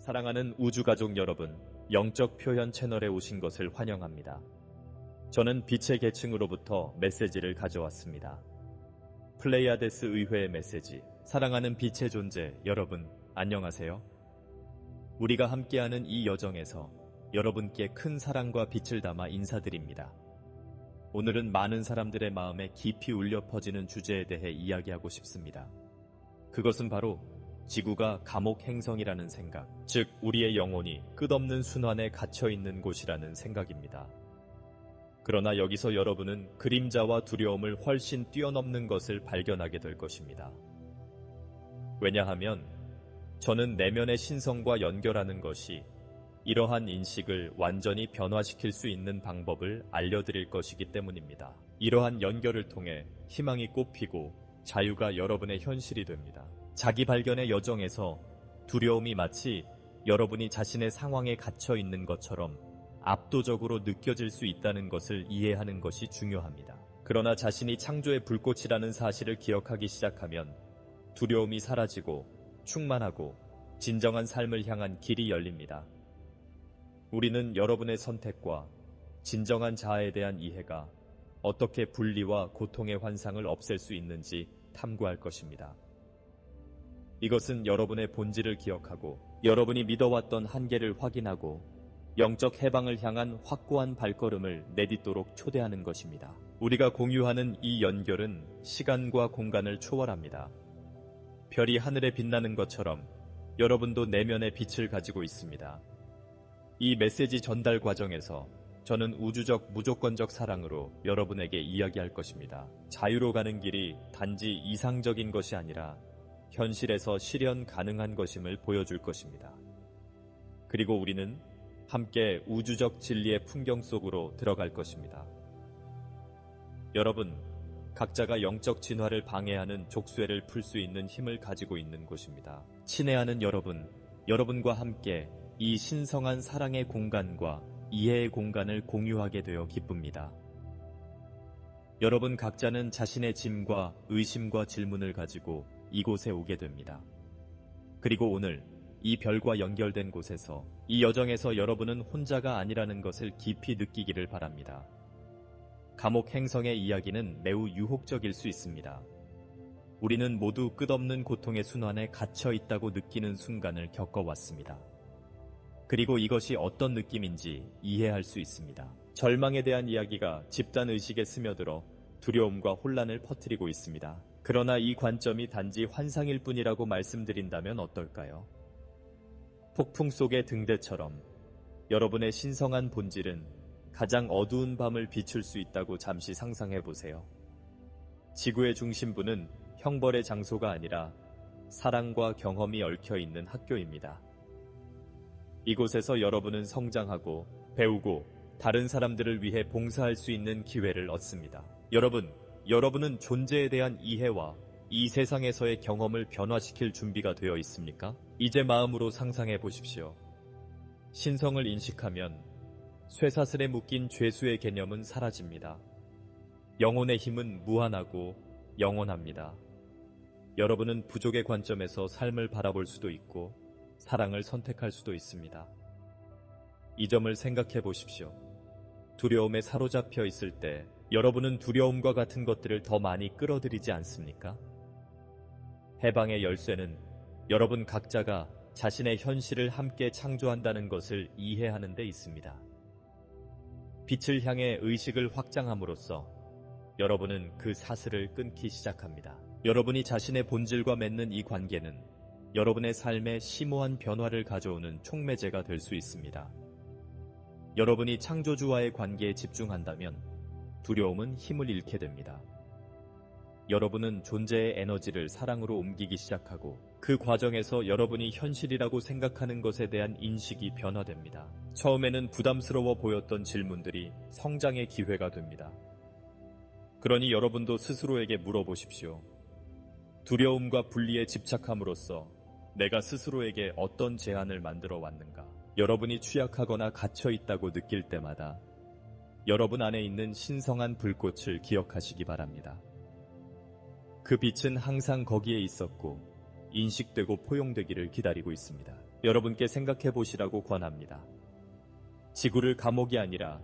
사랑하는 우주가족 여러분, 영적 표현 채널에 오신 것을 환영합니다. 저는 빛의 계층으로부터 메시지를 가져왔습니다. 플레이아데스 의회의 메시지, 사랑하는 빛의 존재, 여러분, 안녕하세요. 우리가 함께하는 이 여정에서 여러분께 큰 사랑과 빛을 담아 인사드립니다. 오늘은 많은 사람들의 마음에 깊이 울려 퍼지는 주제에 대해 이야기하고 싶습니다. 그것은 바로 지구가 감옥 행성이라는 생각, 즉 우리의 영혼이 끝없는 순환에 갇혀있는 곳이라는 생각입니다. 그러나 여기서 여러분은 그림자와 두려움을 훨씬 뛰어넘는 것을 발견하게 될 것입니다. 왜냐하면 저는 내면의 신성과 연결하는 것이 이러한 인식을 완전히 변화시킬 수 있는 방법을 알려드릴 것이기 때문입니다. 이러한 연결을 통해 희망이 꽃피고 자유가 여러분의 현실이 됩니다. 자기 발견의 여정에서 두려움이 마치 여러분이 자신의 상황에 갇혀 있는 것처럼 압도적으로 느껴질 수 있다는 것을 이해하는 것이 중요합니다. 그러나 자신이 창조의 불꽃이라는 사실을 기억하기 시작하면 두려움이 사라지고 충만하고 진정한 삶을 향한 길이 열립니다. 우리는 여러분의 선택과 진정한 자아에 대한 이해가 어떻게 분리와 고통의 환상을 없앨 수 있는지 탐구할 것입니다. 이것은 여러분의 본질을 기억하고 여러분이 믿어왔던 한계를 확인하고 영적 해방을 향한 확고한 발걸음을 내딛도록 초대하는 것입니다. 우리가 공유하는 이 연결은 시간과 공간을 초월합니다. 별이 하늘에 빛나는 것처럼 여러분도 내면의 빛을 가지고 있습니다. 이 메시지 전달 과정에서 저는 우주적 무조건적 사랑으로 여러분에게 이야기할 것입니다. 자유로 가는 길이 단지 이상적인 것이 아니라 현실에서 실현 가능한 것임을 보여줄 것입니다. 그리고 우리는 함께 우주적 진리의 풍경 속으로 들어갈 것입니다. 여러분, 각자가 영적 진화를 방해하는 족쇄를 풀 수 있는 힘을 가지고 있는 곳입니다. 친애하는 여러분, 여러분과 함께 이 신성한 사랑의 공간과 이해의 공간을 공유하게 되어 기쁩니다. 여러분 각자는 자신의 짐과 의심과 질문을 가지고 이곳에 오게 됩니다. 그리고 오늘 이 별과 연결된 곳에서 이 여정에서 여러분은 혼자가 아니라는 것을 깊이 느끼기를 바랍니다. 감옥 행성의 이야기는 매우 유혹적일 수 있습니다. 우리는 모두 끝없는 고통의 순환에 갇혀 있다고 느끼는 순간을 겪어왔습니다. 그리고 이것이 어떤 느낌인지 이해할 수 있습니다. 절망에 대한 이야기가 집단의식에 스며들어 두려움과 혼란을 퍼뜨리고 있습니다. 그러나 이 관점이 단지 환상일 뿐이라고 말씀드린다면 어떨까요? 폭풍 속의 등대처럼 여러분의 신성한 본질은 가장 어두운 밤을 비출 수 있다고 잠시 상상해 보세요. 지구의 중심부는 형벌의 장소가 아니라 사랑과 경험이 얽혀 있는 학교입니다. 이곳에서 여러분은 성장하고 배우고 다른 사람들을 위해 봉사할 수 있는 기회를 얻습니다. 여러분은 존재에 대한 이해와 이 세상에서의 경험을 변화시킬 준비가 되어 있습니까? 이제 마음으로 상상해 보십시오. 신성을 인식하면 쇠사슬에 묶인 죄수의 개념은 사라집니다. 영혼의 힘은 무한하고 영원합니다. 여러분은 부족의 관점에서 삶을 바라볼 수도 있고 사랑을 선택할 수도 있습니다. 이 점을 생각해 보십시오. 두려움에 사로잡혀 있을 때 여러분은 두려움과 같은 것들을 더 많이 끌어들이지 않습니까? 해방의 열쇠는 여러분 각자가 자신의 현실을 함께 창조한다는 것을 이해하는 데 있습니다. 빛을 향해 의식을 확장함으로써 여러분은 그 사슬을 끊기 시작합니다. 여러분이 자신의 본질과 맺는 이 관계는 여러분의 삶에 심오한 변화를 가져오는 촉매제가 될 수 있습니다. 여러분이 창조주와의 관계에 집중한다면 두려움은 힘을 잃게 됩니다. 여러분은 존재의 에너지를 사랑으로 옮기기 시작하고 그 과정에서 여러분이 현실이라고 생각하는 것에 대한 인식이 변화됩니다. 처음에는 부담스러워 보였던 질문들이 성장의 기회가 됩니다. 그러니 여러분도 스스로에게 물어보십시오. 두려움과 분리에 집착함으로써 내가 스스로에게 어떤 제한을 만들어 왔는가? 여러분이 취약하거나 갇혀 있다고 느낄 때마다 여러분 안에 있는 신성한 불꽃을 기억하시기 바랍니다. 그 빛은 항상 거기에 있었고 인식되고 포용되기를 기다리고 있습니다. 여러분께 생각해 보시라고 권합니다. 지구를 감옥이 아니라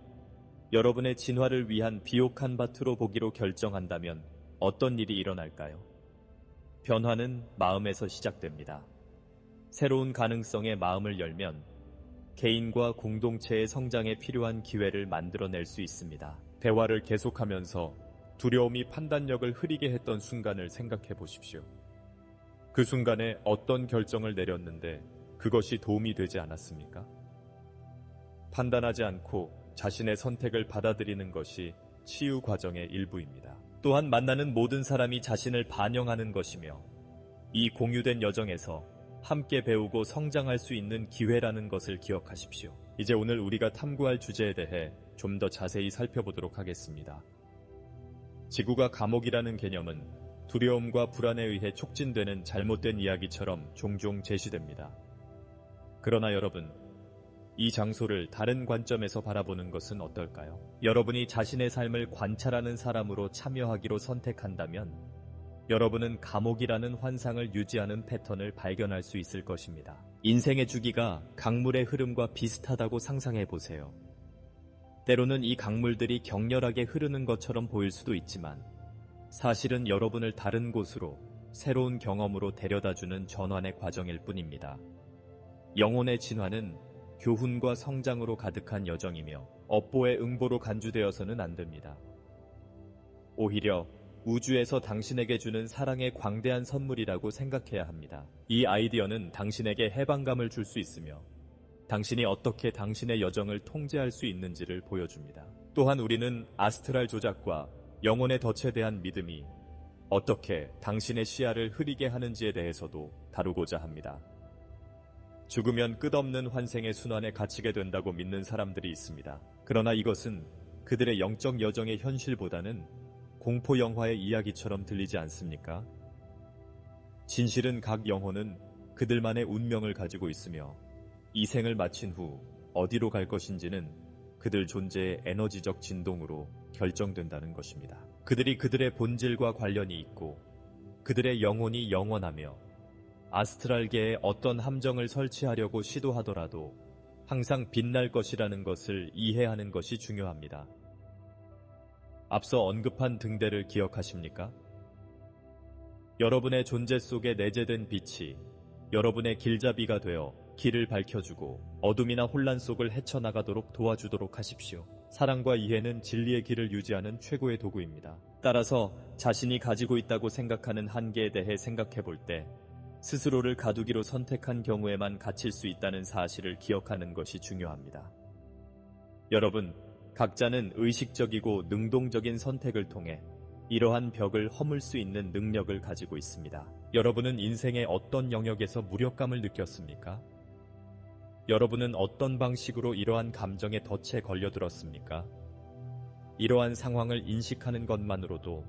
여러분의 진화를 위한 비옥한 밭으로 보기로 결정한다면 어떤 일이 일어날까요? 변화는 마음에서 시작됩니다. 새로운 가능성에 마음을 열면 개인과 공동체의 성장에 필요한 기회를 만들어낼 수 있습니다. 대화를 계속하면서 두려움이 판단력을 흐리게 했던 순간을 생각해 보십시오. 그 순간에 어떤 결정을 내렸는데 그것이 도움이 되지 않았습니까? 판단하지 않고 자신의 선택을 받아들이는 것이 치유 과정의 일부입니다. 또한 만나는 모든 사람이 자신을 반영하는 것이며 이 공유된 여정에서 함께 배우고 성장할 수 있는 기회라는 것을 기억하십시오. 이제 오늘 우리가 탐구할 주제에 대해 좀 더 자세히 살펴보도록 하겠습니다. 지구가 감옥이라는 개념은 두려움과 불안에 의해 촉진되는 잘못된 이야기처럼 종종 제시됩니다. 그러나 여러분, 이 장소를 다른 관점에서 바라보는 것은 어떨까요? 여러분이 자신의 삶을 관찰하는 사람으로 참여하기로 선택한다면 여러분은 감옥이라는 환상을 유지하는 패턴을 발견할 수 있을 것입니다. 인생의 주기가 강물의 흐름과 비슷하다고 상상해 보세요. 때로는 이 강물들이 격렬하게 흐르는 것처럼 보일 수도 있지만 사실은 여러분을 다른 곳으로 새로운 경험으로 데려다주는 전환의 과정일 뿐입니다. 영혼의 진화는 교훈과 성장으로 가득한 여정이며 업보의 응보로 간주되어서는 안 됩니다. 오히려 우주에서 당신에게 주는 사랑의 광대한 선물이라고 생각해야 합니다. 이 아이디어는 당신에게 해방감을 줄 수 있으며 당신이 어떻게 당신의 여정을 통제할 수 있는지를 보여줍니다. 또한 우리는 아스트랄 조작과 영혼의 덫에 대한 믿음이 어떻게 당신의 시야를 흐리게 하는지에 대해서도 다루고자 합니다. 죽으면 끝없는 환생의 순환에 갇히게 된다고 믿는 사람들이 있습니다. 그러나 이것은 그들의 영적 여정의 현실보다는 공포 영화의 이야기처럼 들리지 않습니까? 진실은 각 영혼은 그들만의 운명을 가지고 있으며 이 생을 마친 후 어디로 갈 것인지는 그들 존재의 에너지적 진동으로 결정된다는 것입니다. 그들이 그들의 본질과 관련이 있고 그들의 영혼이 영원하며 아스트랄계에 어떤 함정을 설치하려고 시도하더라도 항상 빛날 것이라는 것을 이해하는 것이 중요합니다. 앞서 언급한 등대를 기억하십니까? 여러분의 존재 속에 내재된 빛이 여러분의 길잡이가 되어 길을 밝혀주고 어둠이나 혼란 속을 헤쳐나가도록 도와주도록 하십시오. 사랑과 이해는 진리의 길을 유지하는 최고의 도구입니다. 따라서 자신이 가지고 있다고 생각하는 한계에 대해 생각해 볼 때 스스로를 가두기로 선택한 경우에만 갇힐 수 있다는 사실을 기억하는 것이 중요합니다. 여러분, 각자는 의식적이고 능동적인 선택을 통해 이러한 벽을 허물 수 있는 능력을 가지고 있습니다. 여러분은 인생의 어떤 영역에서 무력감을 느꼈습니까? 여러분은 어떤 방식으로 이러한 감정의 덫에 걸려들었습니까? 이러한 상황을 인식하는 것만으로도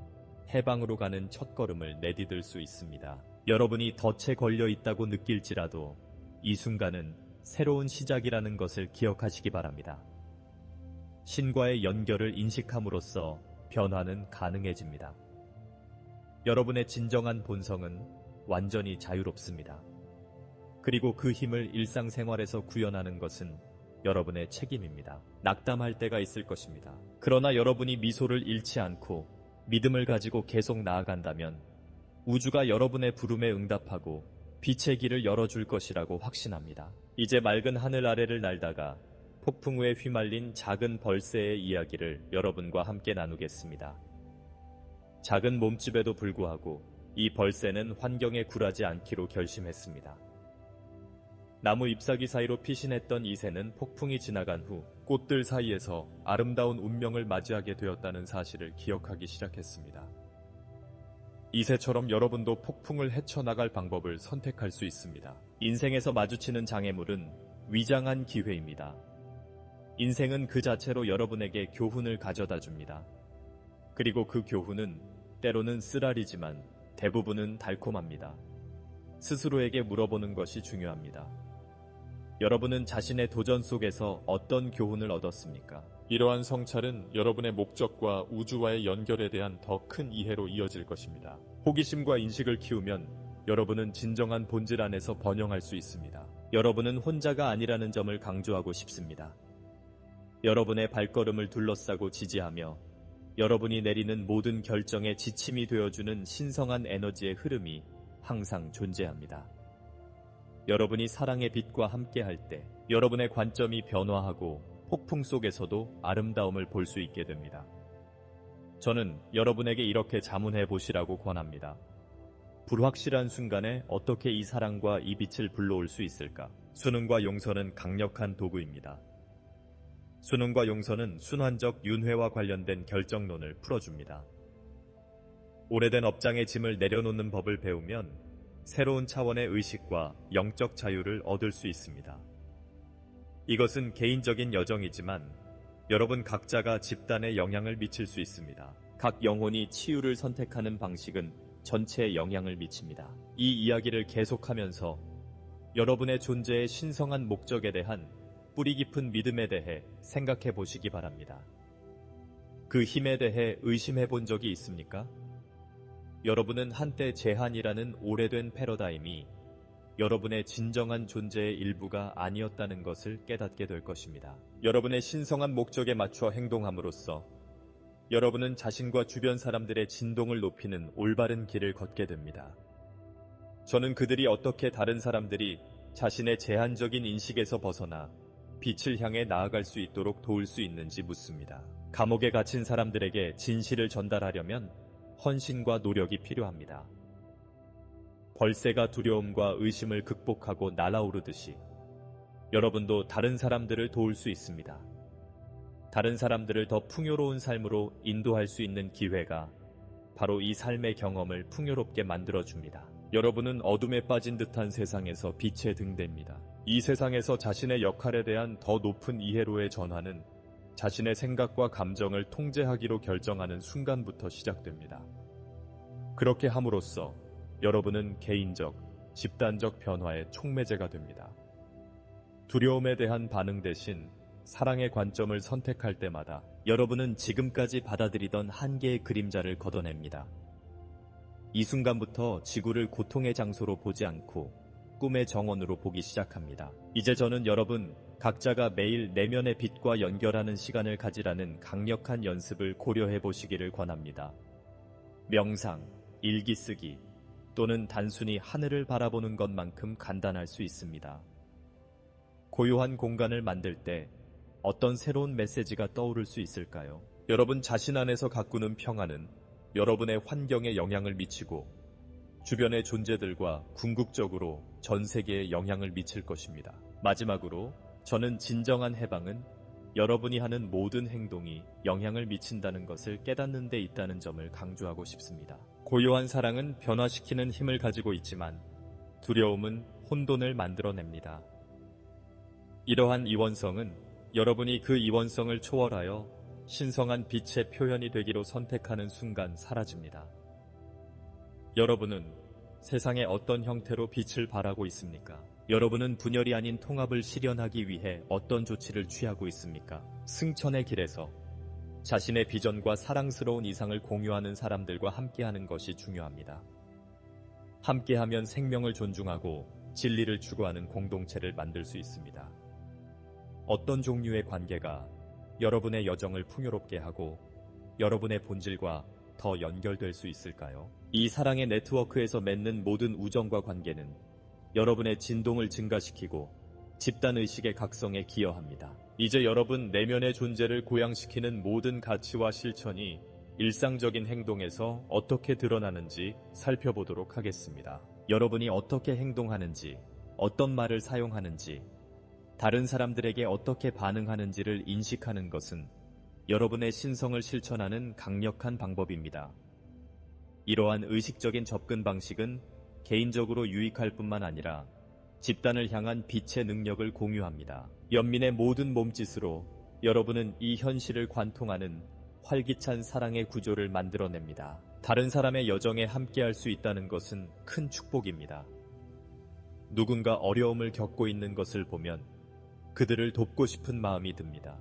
해방으로 가는 첫걸음을 내디딜 수 있습니다. 여러분이 덫에 걸려 있다고 느낄지라도 이 순간은 새로운 시작이라는 것을 기억하시기 바랍니다. 신과의 연결을 인식함으로써 변화는 가능해집니다. 여러분의 진정한 본성은 완전히 자유롭습니다. 그리고 그 힘을 일상생활에서 구현하는 것은 여러분의 책임입니다. 낙담할 때가 있을 것입니다. 그러나 여러분이 미소를 잃지 않고 믿음을 가지고 계속 나아간다면 우주가 여러분의 부름에 응답하고 빛의 길을 열어줄 것이라고 확신합니다. 이제 맑은 하늘 아래를 날다가 폭풍 후에 휘말린 작은 벌새의 이야기를 여러분과 함께 나누겠습니다. 작은 몸집에도 불구하고 이 벌새는 환경에 굴하지 않기로 결심했습니다. 나무 잎사귀 사이로 피신했던 이 새는 폭풍이 지나간 후 꽃들 사이에서 아름다운 운명을 맞이하게 되었다는 사실을 기억하기 시작했습니다. 이 새처럼 여러분도 폭풍을 헤쳐나갈 방법을 선택할 수 있습니다. 인생에서 마주치는 장애물은 위장한 기회입니다. 인생은 그 자체로 여러분에게 교훈을 가져다 줍니다. 그리고 그 교훈은 때로는 쓰라리지만 대부분은 달콤합니다. 스스로에게 물어보는 것이 중요합니다. 여러분은 자신의 도전 속에서 어떤 교훈을 얻었습니까? 이러한 성찰은 여러분의 목적과 우주와의 연결에 대한 더 큰 이해로 이어질 것입니다. 호기심과 인식을 키우면 여러분은 진정한 본질 안에서 번영할 수 있습니다. 여러분은 혼자가 아니라는 점을 강조하고 싶습니다. 여러분의 발걸음을 둘러싸고 지지하며 여러분이 내리는 모든 결정에 지침이 되어주는 신성한 에너지의 흐름이 항상 존재합니다. 여러분이 사랑의 빛과 함께할 때 여러분의 관점이 변화하고 폭풍 속에서도 아름다움을 볼 수 있게 됩니다. 저는 여러분에게 이렇게 자문해 보시라고 권합니다. 불확실한 순간에 어떻게 이 사랑과 이 빛을 불러올 수 있을까? 수능과 용서는 강력한 도구입니다. 수능과 용서는 순환적 윤회와 관련된 결정론을 풀어줍니다. 오래된 업장의 짐을 내려놓는 법을 배우면 새로운 차원의 의식과 영적 자유를 얻을 수 있습니다. 이것은 개인적인 여정이지만 여러분 각자가 집단에 영향을 미칠 수 있습니다. 각 영혼이 치유를 선택하는 방식은 전체에 영향을 미칩니다. 이 이야기를 계속하면서 여러분의 존재의 신성한 목적에 대한 뿌리 깊은 믿음에 대해 생각해 보시기 바랍니다. 그 힘에 대해 의심해 본 적이 있습니까? 여러분은 한때 제한이라는 오래된 패러다임이 여러분의 진정한 존재의 일부가 아니었다는 것을 깨닫게 될 것입니다. 여러분의 신성한 목적에 맞춰 행동함으로써 여러분은 자신과 주변 사람들의 진동을 높이는 올바른 길을 걷게 됩니다. 저는 그들이 어떻게 다른 사람들이 자신의 제한적인 인식에서 벗어나 빛을 향해 나아갈 수 있도록 도울 수 있는지 묻습니다. 감옥에 갇힌 사람들에게 진실을 전달하려면 헌신과 노력이 필요합니다. 벌새가 두려움과 의심을 극복하고 날아오르듯이 여러분도 다른 사람들을 도울 수 있습니다. 다른 사람들을 더 풍요로운 삶으로 인도할 수 있는 기회가 바로 이 삶의 경험을 풍요롭게 만들어줍니다. 여러분은 어둠에 빠진 듯한 세상에서 빛의 등대입니다. 이 세상에서 자신의 역할에 대한 더 높은 이해로의 전환은 자신의 생각과 감정을 통제하기로 결정하는 순간부터 시작됩니다. 그렇게 함으로써 여러분은 개인적, 집단적 변화의 촉매제가 됩니다. 두려움에 대한 반응 대신 사랑의 관점을 선택할 때마다 여러분은 지금까지 받아들이던 한계의 그림자를 걷어냅니다. 이 순간부터 지구를 고통의 장소로 보지 않고 꿈의 정원으로 보기 시작합니다. 이제 저는 여러분 각자가 매일 내면의 빛과 연결하는 시간을 가지라는 강력한 연습을 고려해 보시기를 권합니다. 명상, 일기 쓰기, 또는 단순히 하늘을 바라보는 것만큼 간단할 수 있습니다. 고요한 공간을 만들 때 어떤 새로운 메시지가 떠오를 수 있을까요? 여러분 자신 안에서 가꾸는 평화는 여러분의 환경에 영향을 미치고 주변의 존재들과 궁극적으로 전 세계에 영향을 미칠 것입니다. 마지막으로 저는 진정한 해방은 여러분이 하는 모든 행동이 영향을 미친다는 것을 깨닫는 데 있다는 점을 강조하고 싶습니다. 고요한 사랑은 변화시키는 힘을 가지고 있지만 두려움은 혼돈을 만들어냅니다. 이러한 이원성은 여러분이 그 이원성을 초월하여 신성한 빛의 표현이 되기로 선택하는 순간 사라집니다. 여러분은 세상에 어떤 형태로 빛을 발하고 있습니까? 여러분은 분열이 아닌 통합을 실현하기 위해 어떤 조치를 취하고 있습니까? 승천의 길에서 자신의 비전과 사랑스러운 이상을 공유하는 사람들과 함께하는 것이 중요합니다. 함께하면 생명을 존중하고 진리를 추구하는 공동체를 만들 수 있습니다. 어떤 종류의 관계가 여러분의 여정을 풍요롭게 하고 여러분의 본질과 더 연결될 수 있을까요? 이 사랑의 네트워크에서 맺는 모든 우정과 관계는 여러분의 진동을 증가시키고 집단의식의 각성에 기여합니다. 이제 여러분 내면의 존재를 고양시키는 모든 가치와 실천이 일상적인 행동에서 어떻게 드러나는지 살펴보도록 하겠습니다. 여러분이 어떻게 행동하는지, 어떤 말을 사용하는지, 다른 사람들에게 어떻게 반응하는지를 인식하는 것은 여러분의 신성을 실천하는 강력한 방법입니다. 이러한 의식적인 접근 방식은 개인적으로 유익할 뿐만 아니라 집단을 향한 빛의 능력을 공유합니다. 연민의 모든 몸짓으로 여러분은 이 현실을 관통하는 활기찬 사랑의 구조를 만들어냅니다. 다른 사람의 여정에 함께할 수 있다는 것은 큰 축복입니다. 누군가 어려움을 겪고 있는 것을 보면 그들을 돕고 싶은 마음이 듭니다.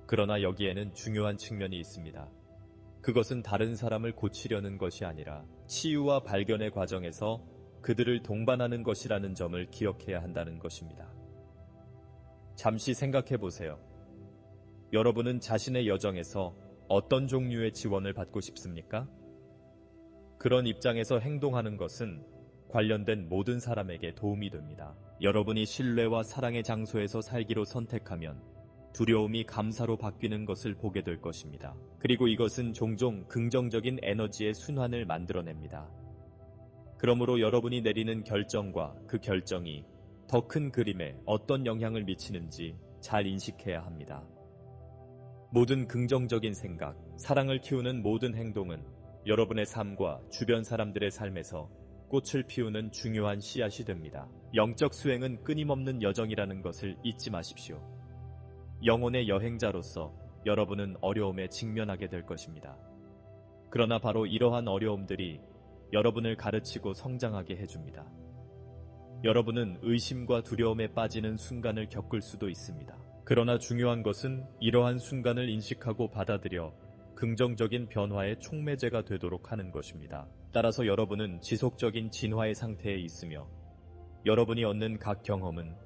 그러나 여기에는 중요한 측면이 있습니다. 그것은 다른 사람을 고치려는 것이 아니라 치유와 발견의 과정에서 그들을 동반하는 것이라는 점을 기억해야 한다는 것입니다. 잠시 생각해 보세요. 여러분은 자신의 여정에서 어떤 종류의 지원을 받고 싶습니까? 그런 입장에서 행동하는 것은 관련된 모든 사람에게 도움이 됩니다. 여러분이 신뢰와 사랑의 장소에서 살기로 선택하면 두려움이 감사로 바뀌는 것을 보게 될 것입니다. 그리고 이것은 종종 긍정적인 에너지의 순환을 만들어냅니다. 그러므로 여러분이 내리는 결정과 그 결정이 더 큰 그림에 어떤 영향을 미치는지 잘 인식해야 합니다. 모든 긍정적인 생각, 사랑을 키우는 모든 행동은 여러분의 삶과 주변 사람들의 삶에서 꽃을 피우는 중요한 씨앗이 됩니다. 영적 수행은 끊임없는 여정이라는 것을 잊지 마십시오. 영혼의 여행자로서 여러분은 어려움에 직면하게 될 것입니다. 그러나 바로 이러한 어려움들이 여러분을 가르치고 성장하게 해줍니다. 여러분은 의심과 두려움에 빠지는 순간을 겪을 수도 있습니다. 그러나 중요한 것은 이러한 순간을 인식하고 받아들여 긍정적인 변화의 촉매제가 되도록 하는 것입니다. 따라서 여러분은 지속적인 진화의 상태에 있으며 여러분이 얻는 각 경험은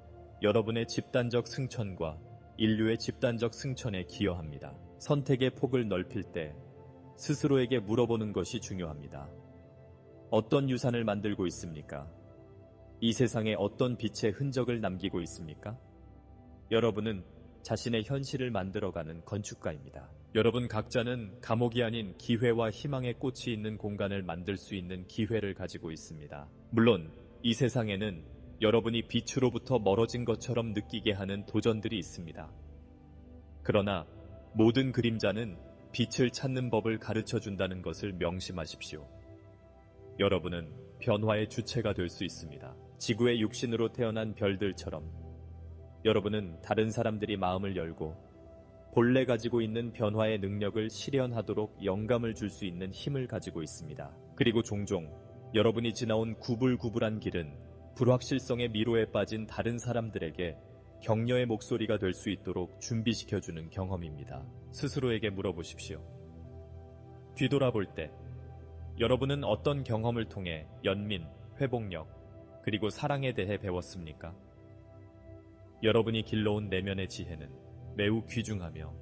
여러분의 집단적 승천과 인류의 집단적 승천에 기여합니다. 선택의 폭을 넓힐 때 스스로에게 물어보는 것이 중요합니다. 어떤 유산을 만들고 있습니까? 이 세상에 어떤 빛의 흔적을 남기고 있습니까? 여러분은 자신의 현실을 만들어가는 건축가입니다. 여러분 각자는 감옥이 아닌 기회와 희망의 꽃이 있는 공간을 만들 수 있는 기회를 가지고 있습니다. 물론 이 세상에는 여러분이 빛으로부터 멀어진 것처럼 느끼게 하는 도전들이 있습니다. 그러나 모든 그림자는 빛을 찾는 법을 가르쳐 준다는 것을 명심하십시오. 여러분은 변화의 주체가 될 수 있습니다. 지구의 육신으로 태어난 별들처럼 여러분은 다른 사람들이 마음을 열고 본래 가지고 있는 변화의 능력을 실현하도록 영감을 줄 수 있는 힘을 가지고 있습니다. 그리고 종종 여러분이 지나온 구불구불한 길은 불확실성의 미로에 빠진 다른 사람들에게 격려의 목소리가 될 수 있도록 준비시켜주는 경험입니다. 스스로에게 물어보십시오. 뒤돌아볼 때 여러분은 어떤 경험을 통해 연민, 회복력, 그리고 사랑에 대해 배웠습니까? 여러분이 길러온 내면의 지혜는 매우 귀중하며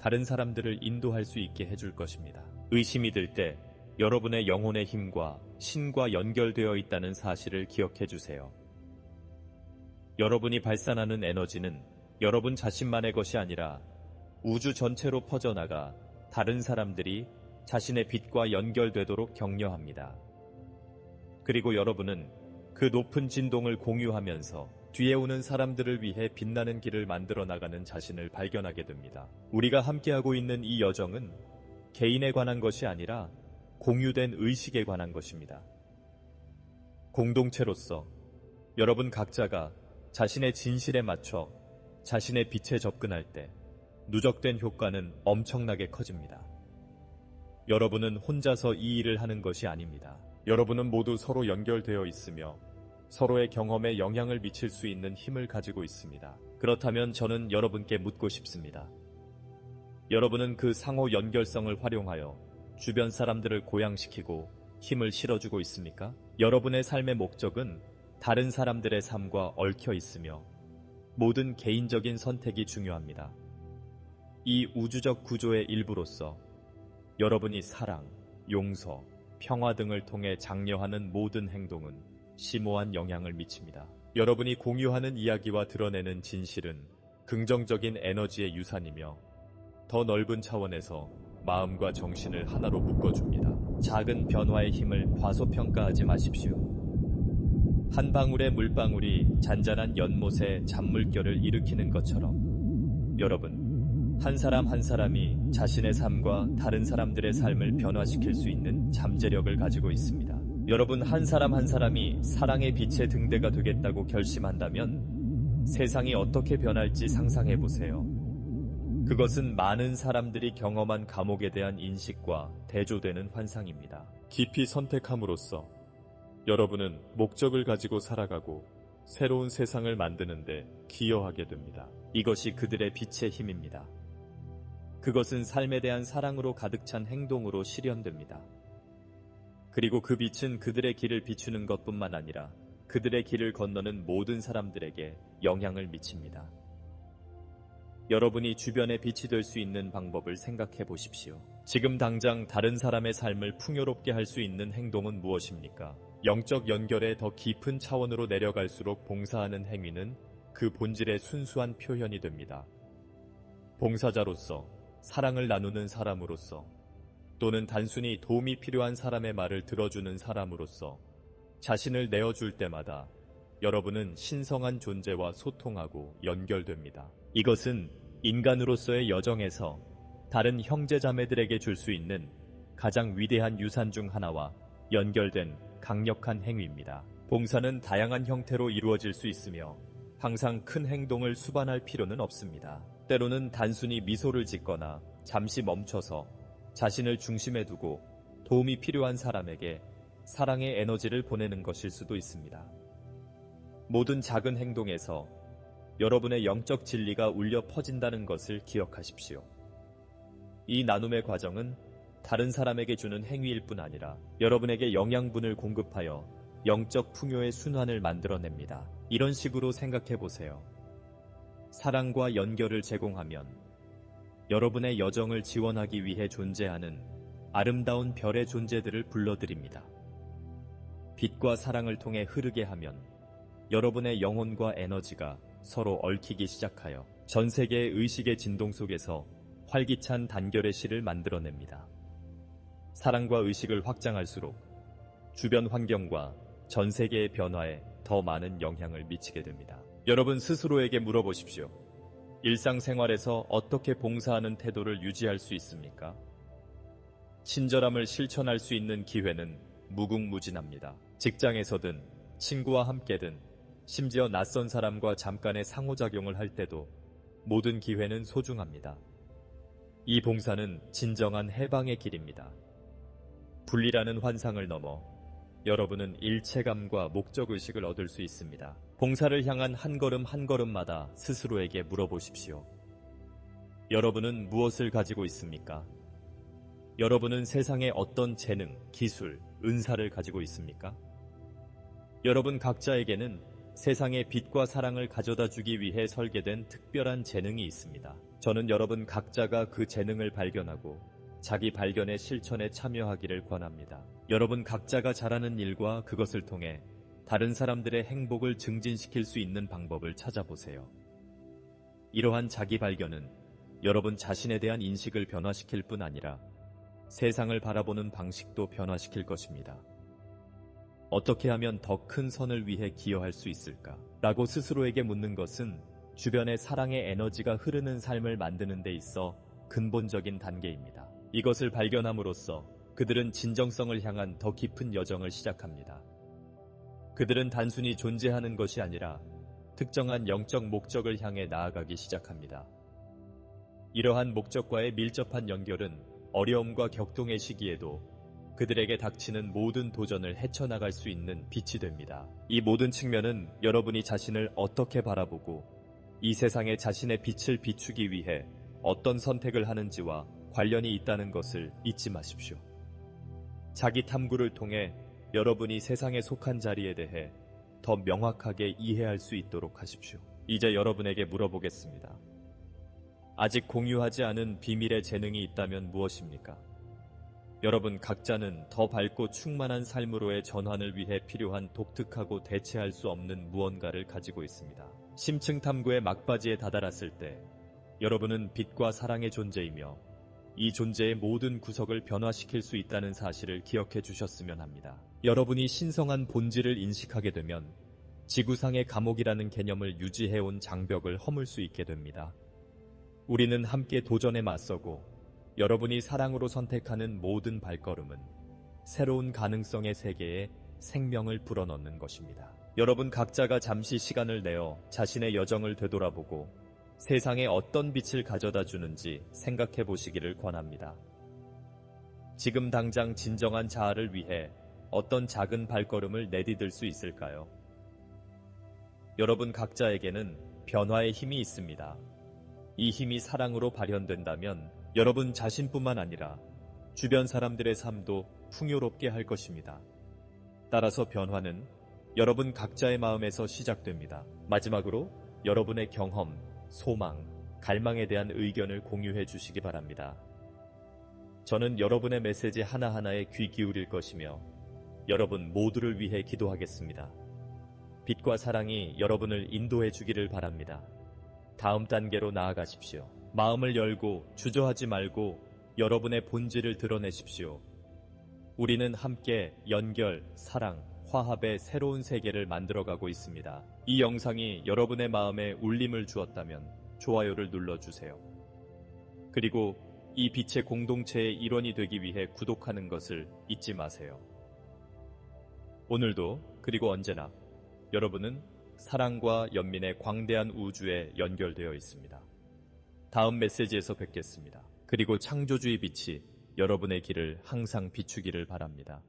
다른 사람들을 인도할 수 있게 해줄 것입니다. 의심이 들 때 여러분의 영혼의 힘과 신과 연결되어 있다는 사실을 기억해 주세요. 여러분이 발산하는 에너지는 여러분 자신만의 것이 아니라 우주 전체로 퍼져나가 다른 사람들이 자신의 빛과 연결되도록 격려합니다. 그리고 여러분은 그 높은 진동을 공유하면서 뒤에 오는 사람들을 위해 빛나는 길을 만들어 나가는 자신을 발견하게 됩니다. 우리가 함께하고 있는 이 여정은 개인에 관한 것이 아니라 공유된 의식에 관한 것입니다. 공동체로서 여러분 각자가 자신의 진실에 맞춰 자신의 빛에 접근할 때 누적된 효과는 엄청나게 커집니다. 여러분은 혼자서 이 일을 하는 것이 아닙니다. 여러분은 모두 서로 연결되어 있으며 서로의 경험에 영향을 미칠 수 있는 힘을 가지고 있습니다. 그렇다면 저는 여러분께 묻고 싶습니다. 여러분은 그 상호 연결성을 활용하여 주변 사람들을 고양시키고 힘을 실어주고 있습니까? 여러분의 삶의 목적은 다른 사람들의 삶과 얽혀 있으며 모든 개인적인 선택이 중요합니다. 이 우주적 구조의 일부로서 여러분이 사랑, 용서, 평화 등을 통해 장려하는 모든 행동은 심오한 영향을 미칩니다. 여러분이 공유하는 이야기와 드러내는 진실은 긍정적인 에너지의 유산이며 더 넓은 차원에서 마음과 정신을 하나로 묶어줍니다. 작은 변화의 힘을 과소평가하지 마십시오. 한 방울의 물방울이 잔잔한 연못에 잔물결을 일으키는 것처럼 여러분, 한 사람 한 사람이 자신의 삶과 다른 사람들의 삶을 변화시킬 수 있는 잠재력을 가지고 있습니다. 여러분 한 사람 한 사람이 사랑의 빛의 등대가 되겠다고 결심한다면 세상이 어떻게 변할지 상상해보세요. 그것은 많은 사람들이 경험한 감옥에 대한 인식과 대조되는 환상입니다. 깊이 선택함으로써 여러분은 목적을 가지고 살아가고 새로운 세상을 만드는데 기여하게 됩니다. 이것이 그들의 빛의 힘입니다. 그것은 삶에 대한 사랑으로 가득 찬 행동으로 실현됩니다. 그리고 그 빛은 그들의 길을 비추는 것뿐만 아니라 그들의 길을 건너는 모든 사람들에게 영향을 미칩니다. 여러분이 주변의 빛이 될 수 있는 방법을 생각해 보십시오. 지금 당장 다른 사람의 삶을 풍요롭게 할 수 있는 행동은 무엇입니까? 영적 연결의 더 깊은 차원으로 내려갈수록 봉사하는 행위는 그 본질의 순수한 표현이 됩니다. 봉사자로서, 사랑을 나누는 사람으로서, 또는 단순히 도움이 필요한 사람의 말을 들어주는 사람으로서 자신을 내어줄 때마다 여러분은 신성한 존재와 소통하고 연결됩니다. 이것은 인간으로서의 여정에서 다른 형제자매들에게 줄 수 있는 가장 위대한 유산 중 하나와 연결된 강력한 행위입니다. 봉사는 다양한 형태로 이루어질 수 있으며 항상 큰 행동을 수반할 필요는 없습니다. 때로는 단순히 미소를 짓거나 잠시 멈춰서 자신을 중심에 두고 도움이 필요한 사람에게 사랑의 에너지를 보내는 것일 수도 있습니다. 모든 작은 행동에서 여러분의 영적 진리가 울려 퍼진다는 것을 기억하십시오. 이 나눔의 과정은 다른 사람에게 주는 행위일 뿐 아니라 여러분에게 영양분을 공급하여 영적 풍요의 순환을 만들어냅니다. 이런 식으로 생각해 보세요. 사랑과 연결을 제공하면 여러분의 여정을 지원하기 위해 존재하는 아름다운 별의 존재들을 불러들입니다. 빛과 사랑을 통해 흐르게 하면 여러분의 영혼과 에너지가 서로 얽히기 시작하여 전 세계의 의식의 진동 속에서 활기찬 단결의 실을 만들어냅니다. 사랑과 의식을 확장할수록 주변 환경과 전 세계의 변화에 더 많은 영향을 미치게 됩니다. 여러분 스스로에게 물어보십시오. 일상생활에서 어떻게 봉사하는 태도를 유지할 수 있습니까? 친절함을 실천할 수 있는 기회는 무궁무진합니다. 직장에서든 친구와 함께든 심지어 낯선 사람과 잠깐의 상호작용을 할 때도 모든 기회는 소중합니다. 이 봉사는 진정한 해방의 길입니다. 분리라는 환상을 넘어 여러분은 일체감과 목적의식을 얻을 수 있습니다. 봉사를 향한 한 걸음 한 걸음마다 스스로에게 물어보십시오. 여러분은 무엇을 가지고 있습니까? 여러분은 세상에 어떤 재능, 기술, 은사를 가지고 있습니까? 여러분 각자에게는 세상에 빛과 사랑을 가져다 주기 위해 설계된 특별한 재능이 있습니다. 저는 여러분 각자가 그 재능을 발견하고 자기 발견의 실천에 참여하기를 권합니다. 여러분 각자가 잘하는 일과 그것을 통해 다른 사람들의 행복을 증진시킬 수 있는 방법을 찾아보세요. 이러한 자기 발견은 여러분 자신에 대한 인식을 변화시킬 뿐 아니라 세상을 바라보는 방식도 변화시킬 것입니다. 어떻게 하면 더 큰 선을 위해 기여할 수 있을까? 라고 스스로에게 묻는 것은 주변의 사랑의 에너지가 흐르는 삶을 만드는 데 있어 근본적인 단계입니다. 이것을 발견함으로써 그들은 진정성을 향한 더 깊은 여정을 시작합니다. 그들은 단순히 존재하는 것이 아니라 특정한 영적 목적을 향해 나아가기 시작합니다. 이러한 목적과의 밀접한 연결은 어려움과 격동의 시기에도 그들에게 닥치는 모든 도전을 헤쳐나갈 수 있는 빛이 됩니다. 이 모든 측면은 여러분이 자신을 어떻게 바라보고 이 세상에 자신의 빛을 비추기 위해 어떤 선택을 하는지와 관련이 있다는 것을 잊지 마십시오. 자기 탐구를 통해 여러분이 세상에 속한 자리에 대해 더 명확하게 이해할 수 있도록 하십시오. 이제 여러분에게 물어보겠습니다. 아직 공유하지 않은 비밀의 재능이 있다면 무엇입니까? 여러분 각자는 더 밝고 충만한 삶으로의 전환을 위해 필요한 독특하고 대체할 수 없는 무언가를 가지고 있습니다. 심층 탐구의 막바지에 다다랐을 때 여러분은 빛과 사랑의 존재이며 이 존재의 모든 구석을 변화시킬 수 있다는 사실을 기억해 주셨으면 합니다. 여러분이 신성한 본질을 인식하게 되면 지구상의 감옥이라는 개념을 유지해온 장벽을 허물 수 있게 됩니다. 우리는 함께 도전에 맞서고 여러분이 사랑으로 선택하는 모든 발걸음은 새로운 가능성의 세계에 생명을 불어넣는 것입니다. 여러분 각자가 잠시 시간을 내어 자신의 여정을 되돌아보고 세상에 어떤 빛을 가져다 주는지 생각해 보시기를 권합니다. 지금 당장 진정한 자아를 위해 어떤 작은 발걸음을 내디딜 수 있을까요? 여러분 각자에게는 변화의 힘이 있습니다. 이 힘이 사랑으로 발현된다면 여러분 자신뿐만 아니라 주변 사람들의 삶도 풍요롭게 할 것입니다. 따라서 변화는 여러분 각자의 마음에서 시작됩니다. 마지막으로 여러분의 경험, 소망, 갈망에 대한 의견을 공유해 주시기 바랍니다. 저는 여러분의 메시지 하나하나에 귀 기울일 것이며 여러분 모두를 위해 기도하겠습니다. 빛과 사랑이 여러분을 인도해 주기를 바랍니다. 다음 단계로 나아가십시오. 마음을 열고 주저하지 말고 여러분의 본질을 드러내십시오. 우리는 함께 연결, 사랑, 화합의 새로운 세계를 만들어가고 있습니다. 이 영상이 여러분의 마음에 울림을 주었다면 좋아요를 눌러주세요. 그리고 이 빛의 공동체의 일원이 되기 위해 구독하는 것을 잊지 마세요. 오늘도 그리고 언제나 여러분은 사랑과 연민의 광대한 우주에 연결되어 있습니다. 다음 메시지에서 뵙겠습니다. 그리고 창조주의 빛이 여러분의 길을 항상 비추기를 바랍니다.